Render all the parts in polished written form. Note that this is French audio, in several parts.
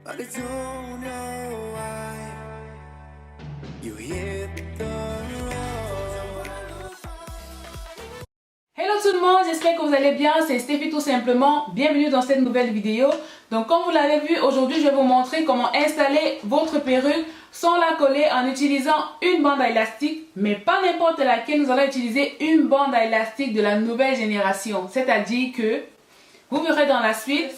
but I don't know why you hit the road. Hello tout le monde, j'espère que vous allez bien, c'est Stéphie tout simplement. Bienvenue dans cette nouvelle vidéo. Donc comme vous l'avez vu, aujourd'hui je vais vous montrer comment installer votre perruque sans la coller en utilisant une bande à élastique, mais pas n'importe laquelle. Nous allons utiliser une bande à élastique de la nouvelle génération, c'est-à-dire que vous verrez dans la suite.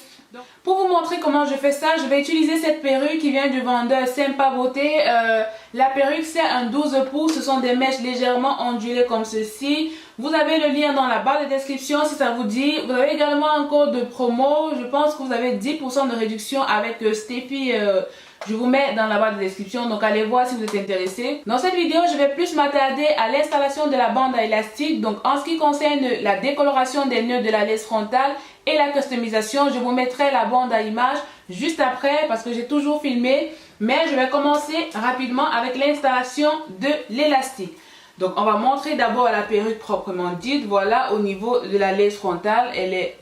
Pour vous montrer comment je fais ça, je vais utiliser cette perruque qui vient du vendeur Sympa Beauté. La perruque c'est un 12 pouces, ce sont des mèches légèrement ondulées comme ceci. Vous avez le lien dans la barre de description si ça vous dit. Vous avez également un code de promo, je pense que vous avez 10% de réduction avec Steffi. Je vous mets dans la barre de description, donc allez voir si vous êtes intéressé. Dans cette vidéo, je vais plus m'attarder à l'installation de la bande à élastique. Donc en ce qui concerne la décoloration des nœuds de la laisse frontale et la customisation, je vous mettrai la bande à image juste après parce que j'ai toujours filmé. Mais je vais commencer rapidement avec l'installation de l'élastique. Donc on va montrer d'abord la perruque proprement dite. Voilà, au niveau de la laisse frontale, elle est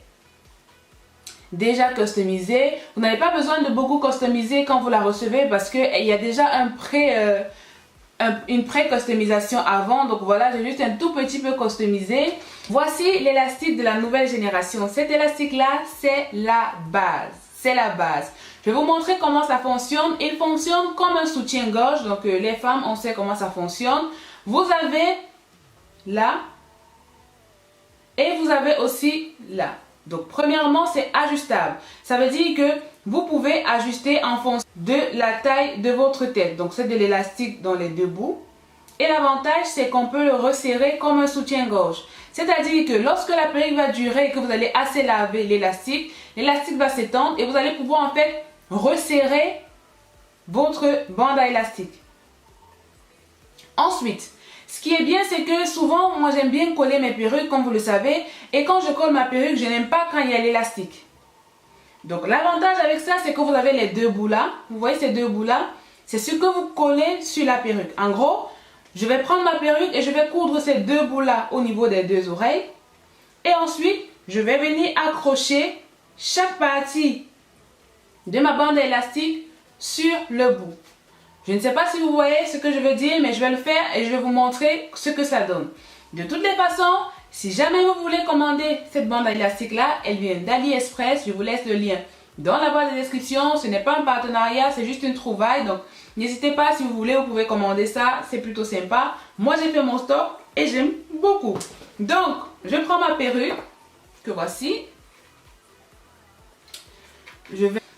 déjà customisée. Vous n'avez pas besoin de beaucoup customiser quand vous la recevez parce qu'il y a déjà une pré-customisation avant. Donc voilà, j'ai juste un tout petit peu customisé. Voici l'élastique de la nouvelle génération. Cet élastique là, c'est la base. C'est la base. Je vais vous montrer comment ça fonctionne. Il fonctionne comme un soutien-gorge. Donc les femmes, on sait comment ça fonctionne. Vous avez là et vous avez aussi là. Donc premièrement, c'est ajustable. Ça veut dire que vous pouvez ajuster en fonction de la taille de votre tête. Donc c'est de l'élastique dans les deux bouts. Et l'avantage, c'est qu'on peut le resserrer comme un soutien-gorge. C'est-à-dire que lorsque la perruque va durer et que vous allez assez laver l'élastique va s'étendre et vous allez pouvoir en fait resserrer votre bande à élastique. Ensuite, ce qui est bien, c'est que souvent, moi j'aime bien coller mes perruques, comme vous le savez. Et quand je colle ma perruque, je n'aime pas quand il y a l'élastique. Donc l'avantage avec ça, c'est que vous avez les deux bouts là. Vous voyez ces deux bouts là? C'est ce que vous collez sur la perruque. En gros, je vais prendre ma perruque et je vais coudre ces deux bouts là au niveau des deux oreilles. Et ensuite, je vais venir accrocher chaque partie de ma bande élastique sur le bout. Je ne sais pas si vous voyez ce que je veux dire, mais je vais le faire et je vais vous montrer ce que ça donne. De toutes les façons, si jamais vous voulez commander cette bande élastique là, elle vient d'AliExpress. Je vous laisse le lien dans la barre de description. Ce n'est pas un partenariat, c'est juste une trouvaille. Donc n'hésitez pas, si vous voulez, vous pouvez commander ça. C'est plutôt sympa. Moi j'ai fait mon stock et j'aime beaucoup. Donc je prends ma perruque que voici.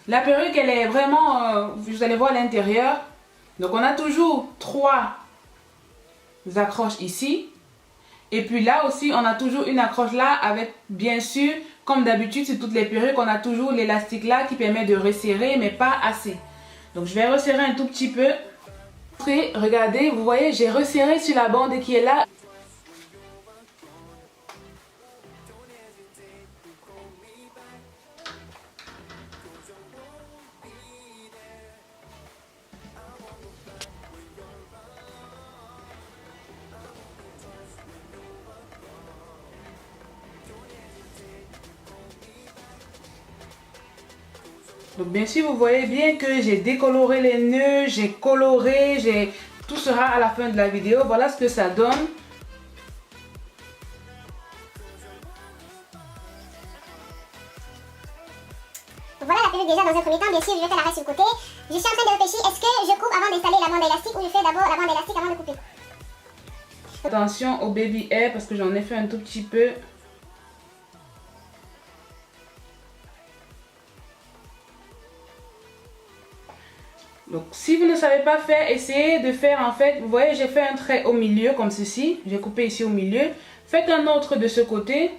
La perruque, elle est vraiment, vous allez voir l'intérieur. Donc on a toujours 3 accroches ici. Et puis là aussi on a toujours une accroche là avec, bien sûr, comme d'habitude sur toutes les perruques, on a toujours l'élastique là qui permet de resserrer mais pas assez. Donc je vais resserrer un tout petit peu. Et regardez, vous voyez, j'ai resserré sur la bande qui est là. Donc bien sûr, vous voyez bien que j'ai décoloré les nœuds, j'ai coloré, tout sera à la fin de la vidéo. Voilà ce que ça donne. Voilà la perruque déjà dans un premier temps. Bien sûr, je vais faire l'arrêt sur le côté. Je suis en train de réfléchir, est-ce que je coupe avant d'installer la bande élastique ou je fais d'abord la bande élastique avant de couper? Attention au baby hair parce que j'en ai fait un tout petit peu. Donc si vous ne savez pas faire, essayez de faire en fait, vous voyez j'ai fait un trait au milieu comme ceci, j'ai coupé ici au milieu. Faites un autre de ce côté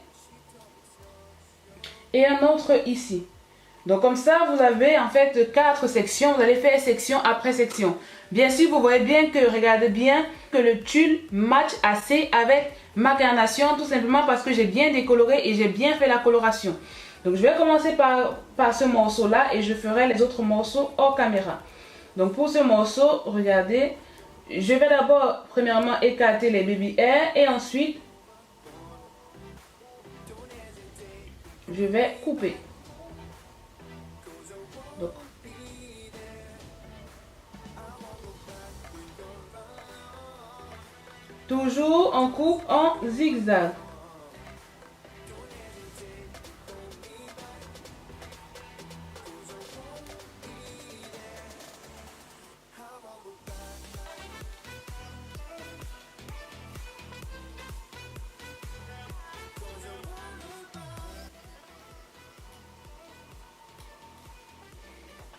et un autre ici. Donc comme ça vous avez en fait 4 sections, vous allez faire section après section. Bien sûr vous voyez bien que, regardez bien que le tulle match assez avec ma carnation, tout simplement parce que j'ai bien décoloré et j'ai bien fait la coloration. Donc je vais commencer par ce morceau là et je ferai les autres morceaux hors caméra. Donc pour ce morceau, regardez, je vais d'abord premièrement écarter les baby hair et ensuite je vais couper. Donc Toujours on coupe en zigzag.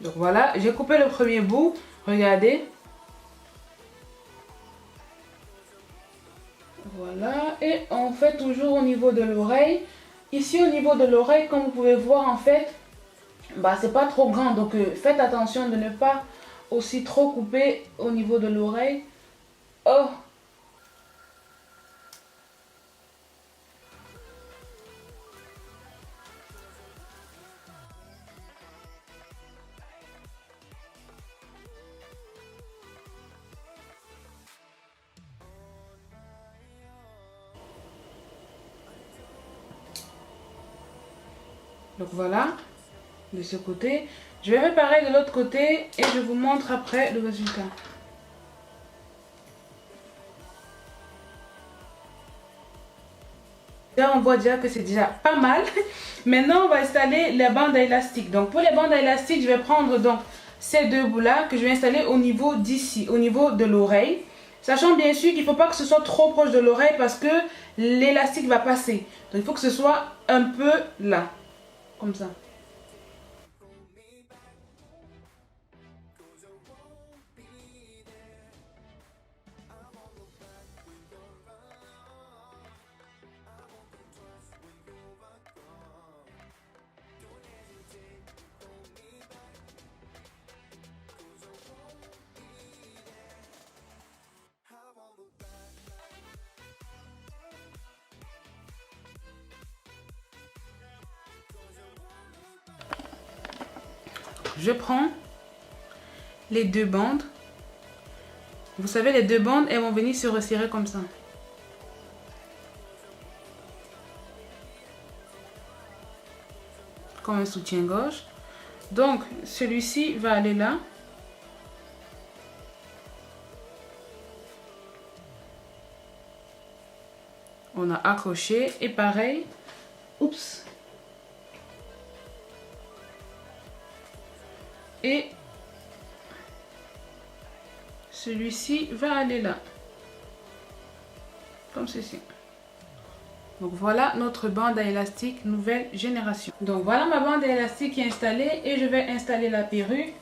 Donc voilà, j'ai coupé le premier bout, regardez. Voilà, et on fait toujours au niveau de l'oreille. Ici au niveau de l'oreille, comme vous pouvez voir en fait, bah c'est pas trop grand. Donc faites attention de ne pas aussi trop couper au niveau de l'oreille. Oh! Donc voilà, de ce côté. Je vais réparer de l'autre côté et je vous montre après le résultat. Là, on voit déjà que c'est déjà pas mal. Maintenant, on va installer les bandes à élastique. Donc pour les bandes à élastique, je vais prendre donc ces deux bouts-là que je vais installer au niveau d'ici, au niveau de l'oreille. Sachant bien sûr qu'il ne faut pas que ce soit trop proche de l'oreille parce que l'élastique va passer. Donc il faut que ce soit un peu là. Comme ça. Je prends les deux bandes. Vous savez, les deux bandes, elles vont venir se resserrer comme ça. Comme un soutien-gorge. Donc, celui-ci va aller là. On a accroché et pareil. Oups. Et celui-ci va aller là, comme ceci. Donc voilà notre bande à élastique nouvelle génération. Donc voilà ma bande à élastique qui est installée et je vais installer la perruque.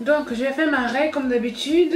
Donc je vais faire ma règle comme d'habitude.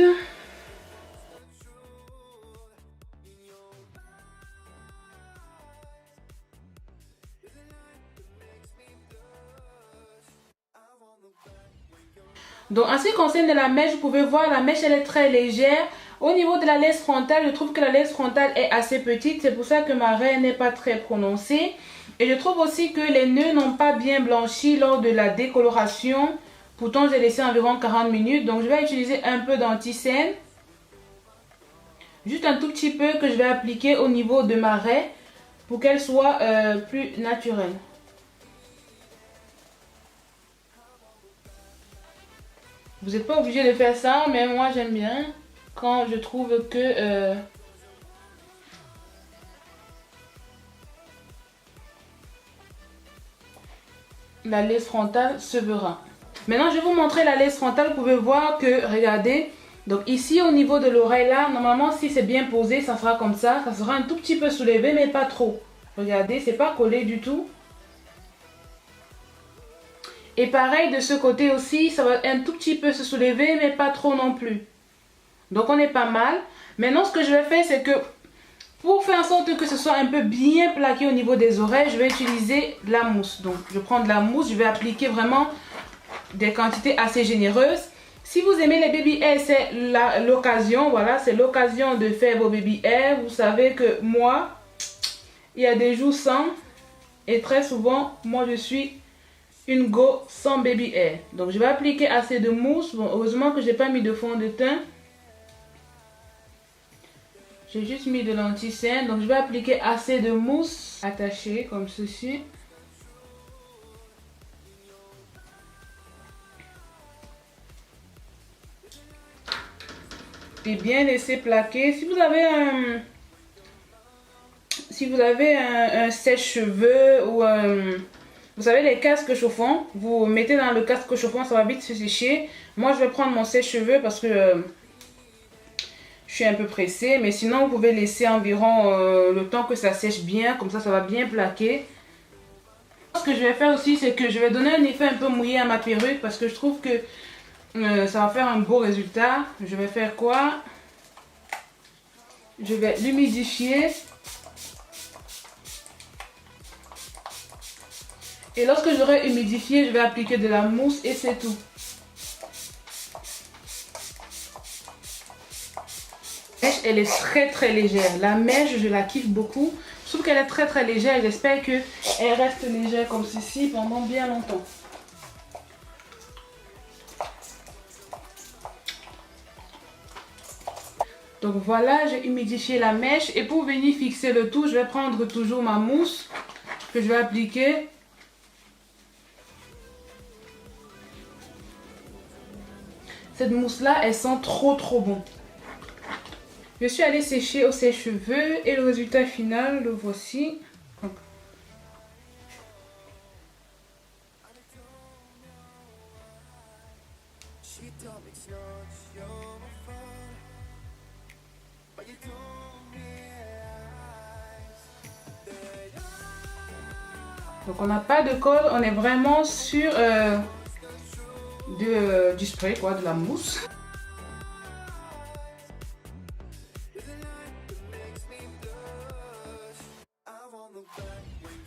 Donc en ce qui concerne la mèche, vous pouvez voir la mèche elle est très légère. Au niveau de la laisse frontale, je trouve que la laisse frontale est assez petite. C'est pour ça que ma raie n'est pas très prononcée. Et je trouve aussi que les nœuds n'ont pas bien blanchi lors de la décoloration. Pourtant j'ai laissé environ 40 minutes. Donc je vais utiliser un peu d'anti-scène. Juste un tout petit peu que je vais appliquer au niveau de ma raie. Pour qu'elle soit plus naturelle. Vous n'êtes pas obligé de faire ça, mais moi j'aime bien quand je trouve que la laisse frontale se verra. Maintenant je vais vous montrer la laisse frontale. Vous pouvez voir que, regardez, donc ici au niveau de l'oreille là, normalement si c'est bien posé, ça sera comme ça. Ça sera un tout petit peu soulevé, mais pas trop. Regardez, c'est pas collé du tout. Et pareil de ce côté aussi, ça va un tout petit peu se soulever, mais pas trop non plus. Donc on est pas mal. Maintenant ce que je vais faire, c'est que pour faire en sorte que ce soit un peu bien plaqué au niveau des oreilles, je vais utiliser de la mousse. Donc je prends de la mousse, je vais appliquer vraiment des quantités assez généreuses. Si vous aimez les baby hairs, c'est l'occasion, voilà, c'est l'occasion de faire vos baby hairs. Vous savez que moi, il y a des jours sans, et très souvent, moi je suis une go sans baby hair. Donc je vais appliquer assez de mousse. Bon, heureusement que je n'ai pas mis de fond de teint. J'ai juste mis de l'anti-scène. Donc je vais appliquer assez de mousse attachée comme ceci. appliquer, bien laisser plaquer. Si vous avez un sèche-cheveux ou vous savez les casques chauffants, vous mettez dans le casque chauffant, ça va vite se sécher. Moi je vais prendre mon sèche-cheveux parce que je suis un peu pressée, mais sinon vous pouvez laisser environ le temps que ça sèche bien, comme ça va bien plaquer. Ce que je vais faire aussi, c'est que je vais donner un effet un peu mouillé à ma perruque parce que je trouve que ça va faire un beau résultat. Je vais faire quoi? Je vais l'humidifier. Et lorsque j'aurai humidifié, je vais appliquer de la mousse et c'est tout. La mèche, elle est très légère. La mèche, je la kiffe beaucoup. Je trouve qu'elle est très légère. J'espère qu'elle reste légère comme ceci pendant bien longtemps. Donc voilà, j'ai humidifié la mèche. Et pour venir fixer le tout, je vais prendre toujours ma mousse que je vais appliquer. Cette mousse-là, elle sent trop bon. Je suis allée sécher au sèche-cheveux et le résultat final, le voici. Donc on n'a pas de colle, on est vraiment sur du spray, quoi, de la mousse.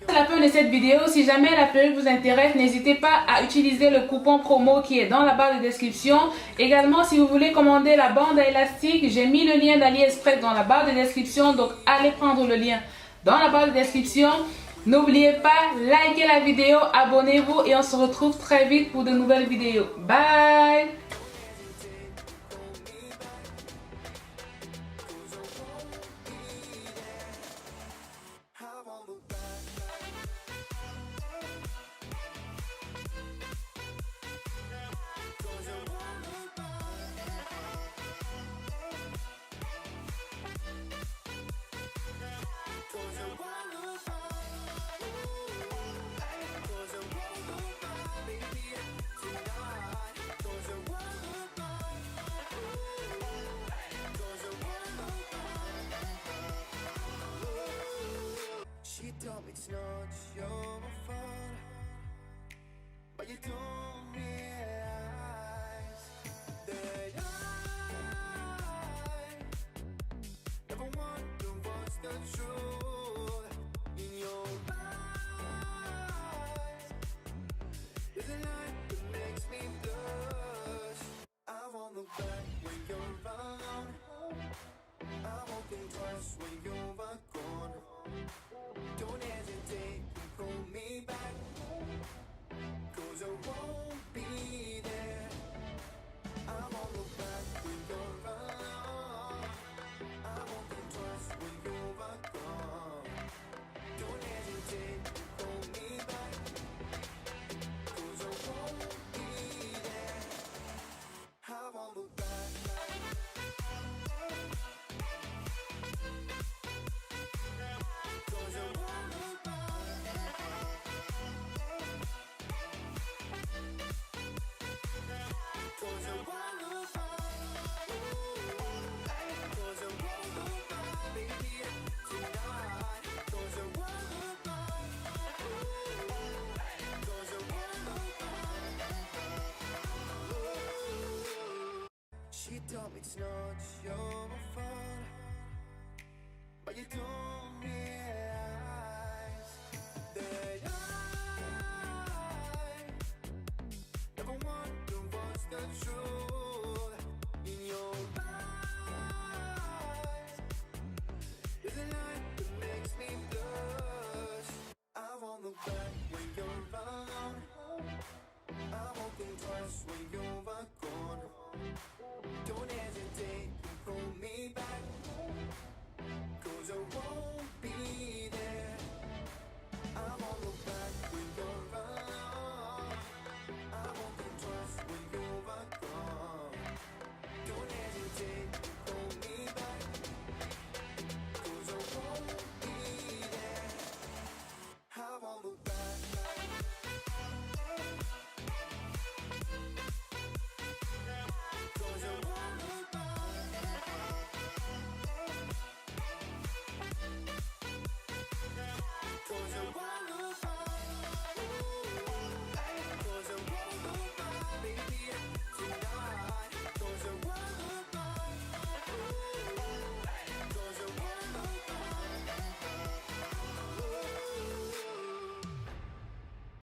C'est la fin de cette vidéo. Si jamais la perruque vous intéresse, n'hésitez pas à utiliser le coupon promo qui est dans la barre de description. Également, si vous voulez commander la bande à élastique, j'ai mis le lien d'AliExpress dans la barre de description. Donc allez prendre le lien dans la barre de description. N'oubliez pas, likez la vidéo, abonnez-vous et on se retrouve très vite pour de nouvelles vidéos. Bye! She told me it's not your fault, but you don't realize that I never wonder what's the truth in your eyes. There's a light that makes me blush. I won't look back when you're alone. I won't think twice when you're